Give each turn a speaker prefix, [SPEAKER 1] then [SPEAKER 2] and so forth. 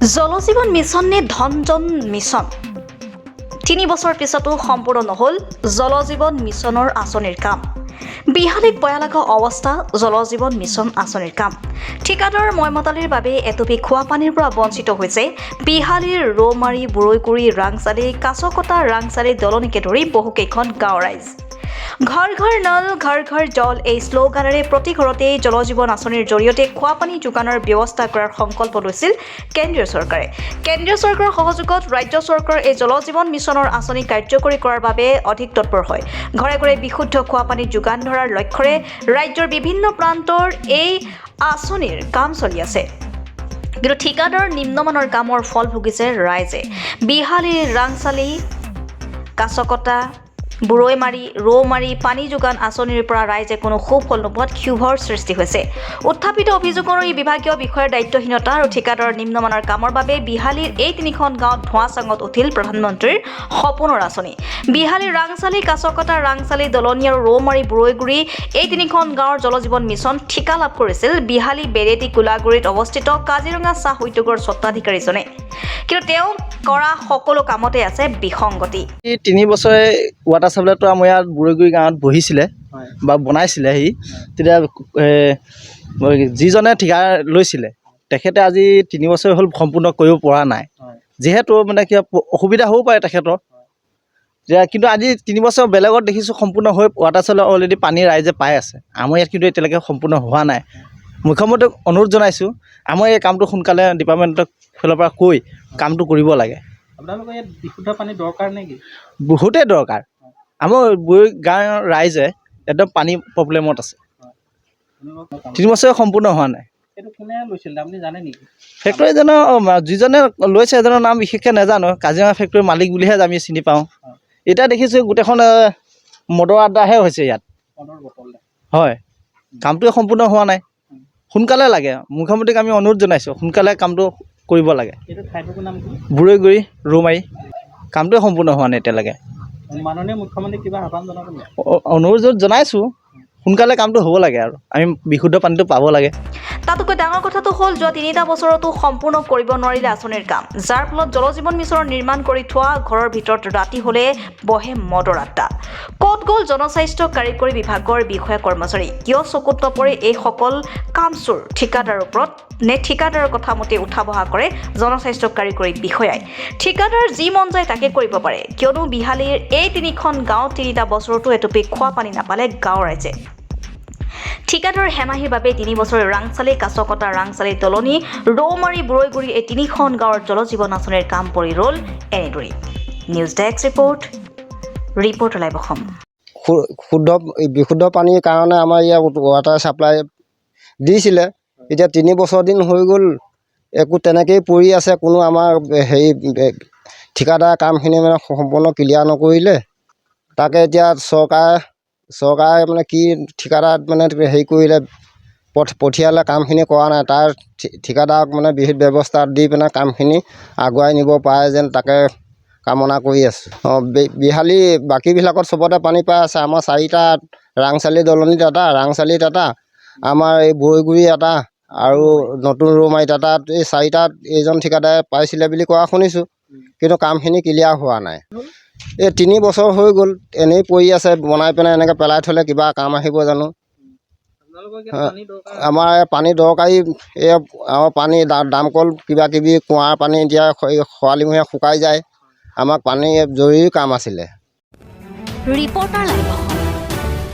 [SPEAKER 1] Jal Jeevan mission নে ধনজন mission 3 বছৰ পিছতো সম্পূৰ্ণ নহল জলজীৱন মিছনৰ আঁচনিৰ কাম। বিহালীত ভয়ানক অৱস্থা জলজীৱন মিছন আঁচনিৰ কাম। ঠিকাদাৰ ময়মতালিৰ বাবে এটুপি খোৱা পানীৰ পৰা বঞ্চিত হৈছে বিহালীৰ ৰৌমাৰী, বুৰৈকুৰি, ৰাংচালি, কাছকটা, ৰাংচালি, দলনিকে ধৰি বহুকেইখন গাঁও ৰাইজ। ঘৰ ঘৰ নল, ঘৰ ঘৰ জল এই শ্লোগানেৰে প্ৰতি ঘৰতেই জলজীৱন আঁচনিৰ জৰিয়তে খোৱা পানী যোগানৰ ব্যৱস্থা কৰাৰ সংকল্প লৈছিল কেন্দ্ৰীয় চৰকাৰে। কেন্দ্ৰীয় চৰকাৰৰ সহযোগত ৰাজ্য চৰকাৰৰ এই জলজীৱন মিছনৰ আঁচনি কাৰ্যকৰী কৰাৰ বাবে অধিক তৎপৰ হয়। ঘৰে ঘৰে বিশুদ্ধ খোৱা পানী যোগান ধৰাৰ লক্ষ্যৰে ৰাজ্যৰ বিভিন্ন প্ৰান্তৰ এই আঁচনিৰ কাম চলি আছে। কিন্তু ঠিকাদাৰ নিম্নমানৰ কামৰ ফল ভুগিছে ৰাইজে। বিহালীৰ ৰাংচালি, কাছকটা, বুৰৈমাৰী, ৰৌমাৰী পানী যোগান আঁচনিৰ পৰা ৰাইজে কোনো সুফল নোপোৱাত ক্ষোভৰ সৃষ্টি হৈছে। উত্থাপিত অভিযোগ অনুসৰি বিভাগীয় বিষয়াৰ দায়িত্বহীনতা আৰু ঠিকাদাৰৰ নিম্নমানৰ কামৰ বাবে বিহালীৰ এই 3খন গাঁৱত ধোঁৱাচাঙত উঠিল প্ৰধানমন্ত্ৰীৰ সপোনৰ আঁচনি। বিহালীৰ ৰাংচালি, কাছকটা, ৰাংচালি, দলনি আৰু ৰৌমাৰী, বুৰৈগুৰি এই 3খন গাঁৱৰ জলজীৱন মিছন ঠিকা লাভ কৰিছিল বিহালী বেৰেটি কোলাগুৰিত অৱস্থিত কাজিৰঙা চাহ উদ্যোগৰ স্বত্বাধিকাৰীজনে। কিন্তু তেওঁ কৰা সকলো কামতে আছে বিসংগতি।
[SPEAKER 2] 3 বছৰে ৱাটাৰ চাপ্লাইটো আমাৰ ইয়াত বুৰৈগুৰি গাঁৱত বহিছিলে বা বনাইছিলে। তেতিয়া যিজনে ঠিকা লৈছিলে তেখেতে আজি 3 বছৰ হ'ল সম্পূৰ্ণ কৰিব পৰা নাই। যিহেতু মানে কিবা অসুবিধা হ'ব পাৰে তেখেতৰ। কিন্তু আজি 3 বছৰ বেলেগত দেখিছোঁ সম্পূৰ্ণ হৈ ৱাটাৰ চাপ্লাই অলৰেডি পানী ৰাইজে পাই আছে। আমাৰ ইয়াত কিন্তু এতিয়ালৈকে সম্পূৰ্ণ হোৱা নাই। মুখ্যমন্ত্ৰীক অনুৰোধ জনাইছোঁ আমাৰ এই কামটো সোনকালে ডিপাৰ্টমেণ্টৰ ফালৰ পৰা কৈ কামটো কৰিব লাগে।
[SPEAKER 3] আপোনালোকৰ ইয়াত বিশুদ্ধ পানী দৰকাৰ নেকি?
[SPEAKER 2] বহুতেই দৰকাৰ। আমাৰ বুৰৈ গাঁৱৰ ৰাইজে একদম পানী প্ৰব্লেমত আছে। 3 বছৰে সম্পূৰ্ণ হোৱা নাই।
[SPEAKER 3] এইটো কোনে লৈছিল আপুনি জানে নেকি?
[SPEAKER 2] ফেক্টৰীজনৰ যিজনে লৈছে এজনৰ নাম বিশেষকৈ নাজানো। কাজিৰঙা ফেক্টৰীৰ মালিক বুলিহে আমি চিনি পাওঁ। এতিয়া দেখিছোঁ গোটেইখন মদৰ আড্ডাহে হৈছে ইয়াত। হয়, কামটোৱে সম্পূৰ্ণ হোৱা নাই। সোনকালে লাগে। মুখ্যমন্ত্ৰীক আমি অনুৰোধ জনাইছোঁ সোনকালে কামটো কৰিব লাগে। বুৰৈগুৰি, ৰৌমাৰী কামটোৱে সম্পূৰ্ণ হোৱা নাই এতিয়ালৈকে।
[SPEAKER 3] মাননীয় মুখ্যমন্ত্ৰীক কিবা আহ্বান জনাব নেকি?
[SPEAKER 2] অনুৰোধ জনাইছোঁ সোনকালে কামটো হ'ব লাগে আৰু আমি বিশুদ্ধ পানীটো পাব লাগে।
[SPEAKER 1] তাতোকৈ ডাঙৰ কথাটো হ'ল যোৱা 3টা বছৰতো সম্পূৰ্ণ কৰিব নোৱাৰিলে আঁচনিৰ কাম, যাৰ ফলত জলজীৱন মিছনৰ নিৰ্মাণ কৰি থোৱা ঘৰৰ ভিতৰত ৰাতি হ'লে বহে মদৰ আড্ডা। ক'ত গ'ল জনস্বাস্থ্য কাৰিকৰী বিভাগৰ বিষয়া কৰ্মচাৰী? কিয় চকুত নপৰে এইসকল কামচোৰ ঠিকাদাৰৰ ওপৰত? নে ঠিকাদাৰৰ কথা মতে উঠা বহা কৰে জনস্বাস্থ্য কাৰিকৰী বিষয়াই? ঠিকাদাৰ যি মন যায় তাকে কৰিব পাৰে, কিয়নো বিহালীৰ এই 3খন গাঁৱত 3টা বছৰতো এটুপি খোৱা পানী নাপালে গাঁৱৰ ৰাইজে। ঠিকাদাৰৰ হেমাহিৰ বাবে 3 বছৰে ৰাংচালি, কাছকটা, ৰাংচালি, দলনি, ৰৌমাৰী, বুৰৈগুৰি এই 3খন গাঁৱৰ জলজীৱন আঁচনিৰ কাম পৰি ৰ'ল এনেদৰেই। News desk report live Assam.
[SPEAKER 4] বিশুদ্ধ পানীৰ কাৰণে আমাৰ ইয়াত ৱাটাৰ চাপ্লাই দিছিলে। এতিয়া 3 বছৰ দিন হৈ গ'ল, একো তেনেকেই পৰি আছে। কোনো আমাৰ ঠিকাদাৰ কামখিনি মানে সম্পূৰ্ণ ক্লিয়াৰ নকৰিলে। তাকে এতিয়া চৰকাৰে মানে কি ঠিকাদাৰ মানে কৰিলে পঠিয়ালে, কামখিনি কৰা নাই। তাৰ ঠিকাদাৰক মানে বিহিত ব্যৱস্থা দি পিনে কামখিনি আগুৱাই নিব পাৰে যেন তাকে কামনা কৰি আছোঁ। বিহালী বাকীবিলাকত চবতে পানী পাই আছে। আমাৰ 4টা ৰাংচালি দলনিত এটা, ৰাংচালিত এটা, আমাৰ এই বুৰৈগুৰি এটা আৰু নতুন ৰৌমাৰীত এটা, এই 4টাত এইজন ঠিকাদাৰে পাইছিলে বুলি কোৱা শুনিছোঁ। কিন্তু কামখিনি ক্লিয়াৰ হোৱা নাই। এই 3 বছৰ হৈ গ'ল এনেই পৰি আছে। বনাই পিনে এনেকৈ পেলাই থ'লে কিবা কাম আহিব জানো? আমাৰ পানী দৰকাৰী। এই আমাৰ পানী দামকল কিবাকিবি কুঁৱাৰ পানী এতিয়া খৰালিমহীয়া শুকাই যায়। আমাক পানী জৰুৰী কাম আছিলে।
[SPEAKER 1] Reporter live Assam.